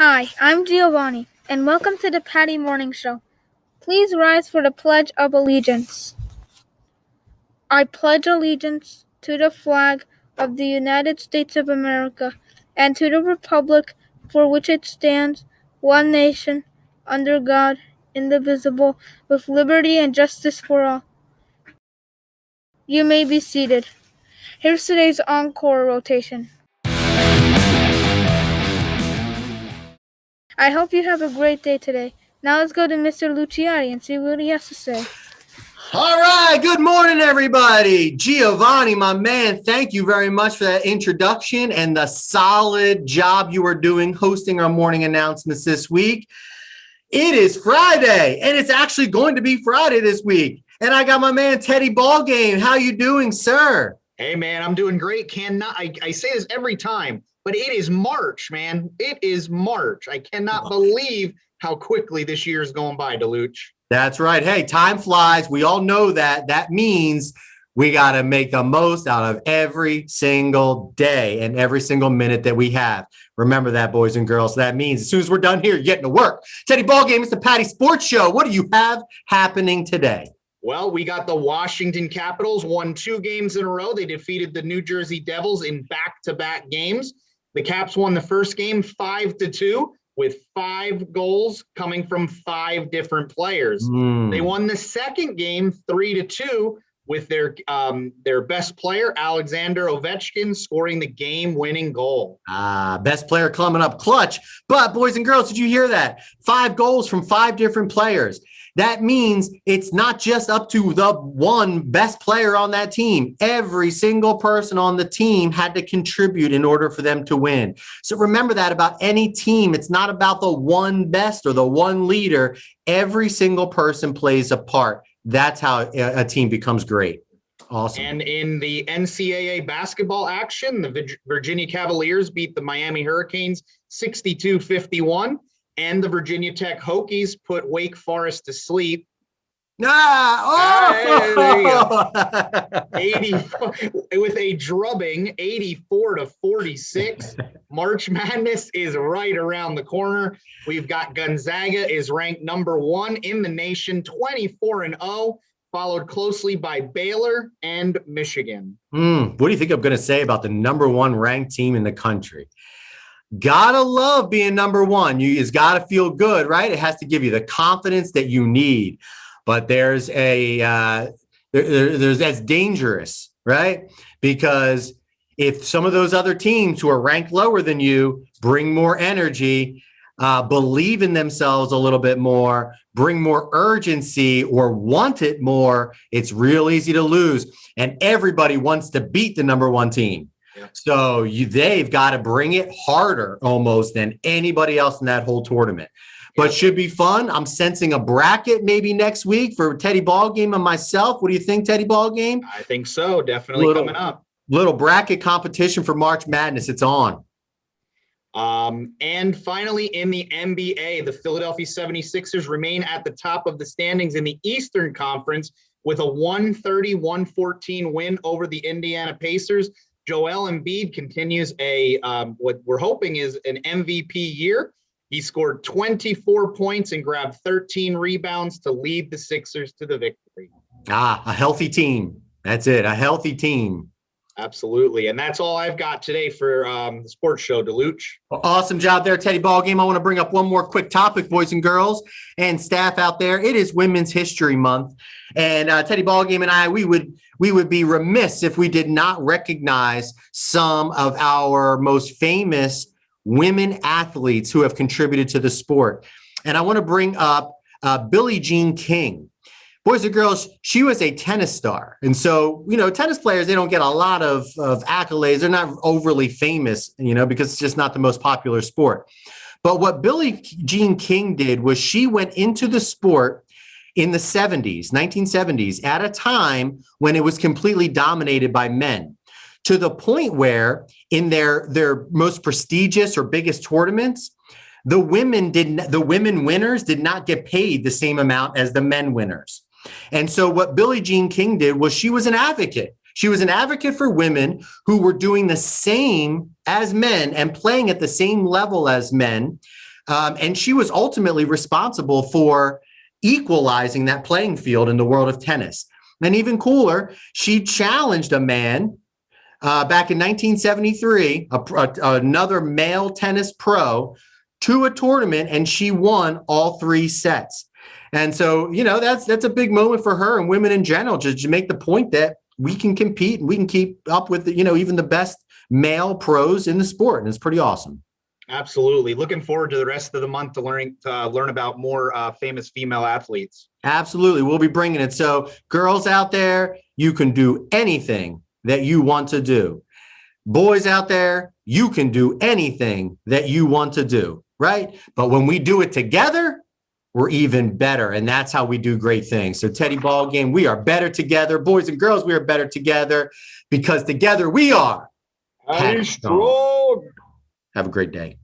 Hi, I'm Giovanni, and welcome to the Pattie Morning Show. Please rise for the Pledge of Allegiance. I pledge allegiance to the flag of the United States of America and to the republic for which it stands, one nation, under God, indivisible, with liberty and justice for all. You may be seated. Here's today's encore rotation. I hope you have a great day today. Now let's go to Mr. Luciani and see what he has to say. All right. Good morning, everybody. Giovanni, my man, thank you very much for that introduction and the solid job you are doing hosting our morning announcements this week. It is Friday, and it's actually going to be Friday this week. And I got my man, Teddy Ballgame. How you doing, sir? Hey, man, I'm doing great. I say this every time, but it is March, man. It is March. I cannot believe how quickly this year is going by, Deluch. That's right. Hey, time flies. We all know that. That means we got to make the most out of every single day and every single minute that we have. Remember that, boys and girls. That means as soon as we're done here, you're getting to work. Teddy Ballgame, it's the Pattie Sports Show. What do you have happening today? Well, we got the Washington Capitals won 2 games in a row. They defeated the New Jersey Devils in back-to-back games. The Caps won the first game 5-2 with 5 goals coming from 5 different players. They won the second game 3-2 with their best player, Alexander Ovechkin, scoring the game-winning goal. Best player coming up clutch. But, boys and girls, did you hear that? 5 goals from 5 different players. That means it's not just up to the one best player on that team. Every single person on the team had to contribute in order for them to win. So remember that about any team. It's not about the one best or the one leader. Every single person plays a part. That's how a team becomes great. Awesome. And in the NCAA basketball action, the Virginia Cavaliers beat the Miami Hurricanes 62-51. And the Virginia Tech Hokies put Wake Forest to sleep. There you go. 80 with a drubbing, 84-46. March Madness is right around the corner. We've got Gonzaga is ranked number 1 in the nation, 24-0, followed closely by Baylor and Michigan. What do you think I'm going to say about the number 1 ranked team in the country? Gotta love being number 1. It's got to feel good, right? It has to give you the confidence that you need. But there's that's dangerous, right? Because if some of those other teams who are ranked lower than you bring more energy, believe in themselves a little bit more, bring more urgency or want it more, it's real easy to lose. And everybody wants to beat the number 1 team. So they've got to bring it harder almost than anybody else in that whole tournament. But should be fun. I'm sensing a bracket maybe next week for Teddy Ballgame and myself. What do you think, Teddy Ballgame? I think so. Definitely coming up. Little bracket competition for March Madness. It's on. And finally, in the NBA, the Philadelphia 76ers remain at the top of the standings in the Eastern Conference with a 130-114 win over the Indiana Pacers. Joel Embiid continues what we're hoping is an MVP year. He scored 24 points and grabbed 13 rebounds to lead the Sixers to the victory. A healthy team. That's it, a healthy team. Absolutely. And that's all I've got today for the sports show, Deluch. Well, awesome job there, Teddy Ballgame. I want to bring up one more quick topic, boys and girls and staff out there. It is Women's History Month. And Teddy Ballgame and I, we would be remiss if we did not recognize some of our most famous women athletes who have contributed to the sport. And I want to bring up Billie Jean King. Boys and girls, she was a tennis star. And so, tennis players, they don't get a lot of accolades. They're not overly famous, because it's just not the most popular sport. But what Billie Jean King did was she went into the sport in the 1970s, at a time when it was completely dominated by men, to the point where in their most prestigious or biggest tournaments, the women winners did not get paid the same amount as the men winners. And so what Billie Jean King did was she was an advocate. She was an advocate for women who were doing the same as men and playing at the same level as men, And she was ultimately responsible for equalizing that playing field in the world of tennis. And even cooler, she challenged a man back in 1973, another male tennis pro, to a tournament, and she won all 3 sets. And so, that's a big moment for her and women in general, just to make the point that we can compete and we can keep up with, even the best male pros in the sport. And it's pretty awesome. Absolutely. Looking forward to the rest of the month to learn about more famous female athletes. Absolutely. We'll be bringing it. So girls out there, you can do anything that you want to do. Boys out there, you can do anything that you want to do, right? But when we do it together, we're even better. And that's how we do great things. So Teddy Ball Game, we are better together. Boys and girls, we are better together because together we are Pattie strong. Have a great day.